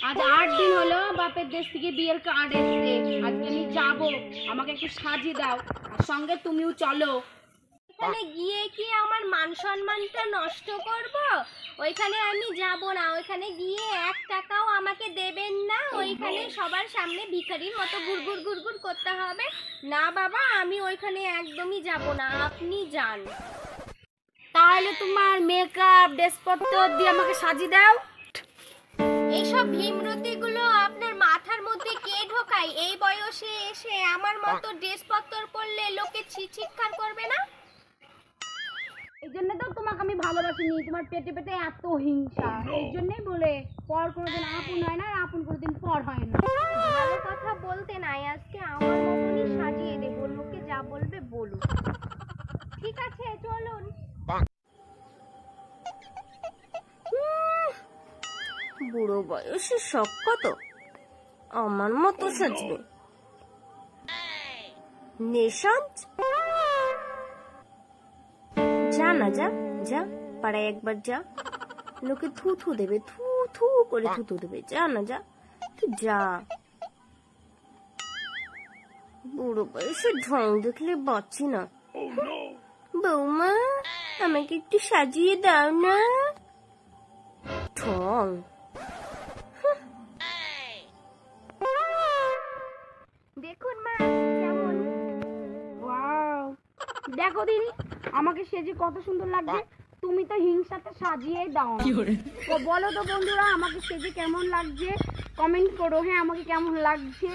আজ 8 দিন হলো বাপের দেশ থেকে বিয়ের কার্ড এসছে। আজকে আমি যাব, আমাকে একটু সাজিয়ে দাও, আর সঙ্গে তুমিও চলো। ওইখানে গিয়ে কি আমার মান সম্মানটা নষ্ট করব? ওইখানে আমি যাব না। ওইখানে গিয়ে 1 টাকাও আমাকে দেবেন না। ওইখানে সবার সামনে ভিখারির মতো গুড়গুড় গুড়গুড় করতে হবে। না বাবা, আমি ওইখানে একদমই যাব না, আপনি যান। তাহলে তোমার মেকআপ ড্রেসপত্র দিয়ে আমাকে সাজিয়ে দাও। এইসব ভীমরতিগুলো আপনার মাথার মধ্যে কে ঢোকায়? এই বয়সে এসে আমার মতো ড্রেসপত্র পরলে লোকে চিৎকার করবে না? এই জন্য তো তোমাকে আমি ভালোবাসিনি, তোমার পেটে পেটে এত হিংসা। এই জন্যই বলে পর কোনোদিন আপন হয় না, আর আপন কোনোদিন পর হয় না। ভালো কথা বলতে নাই, আজকে আমার মতনই সাজিয়ে দেবো, লোকে যা বলবে বলুক। ঠিক আছে, চলুন। বুড়ো বয়সে শখ কত, আমার মতো সাজবে। নিশান্ত, যা না, যা যা, পাড়ায় একবার যা, লোকে থু থু দেবে, থু থু করে থু থু দেবে। যা না, যা, তুই যা। বুড়ো বয়সে ঢং দেখলে বাঁচি না। বৌমা, আমাকে একটু সাজিয়ে দাও না। ঢং। দেখুন মা কেমন। ওয়াও, দেখো দিদি আমাকে সেজে কত সুন্দর লাগছে। তুমি তো হিংসাতে সাজিয়েই দাও না। তো বলো তো বন্ধুরা, আমাকে সেজে কেমন লাগছে? কমেন্ট করো, হ্যাঁ আমাকে কেমন লাগছে।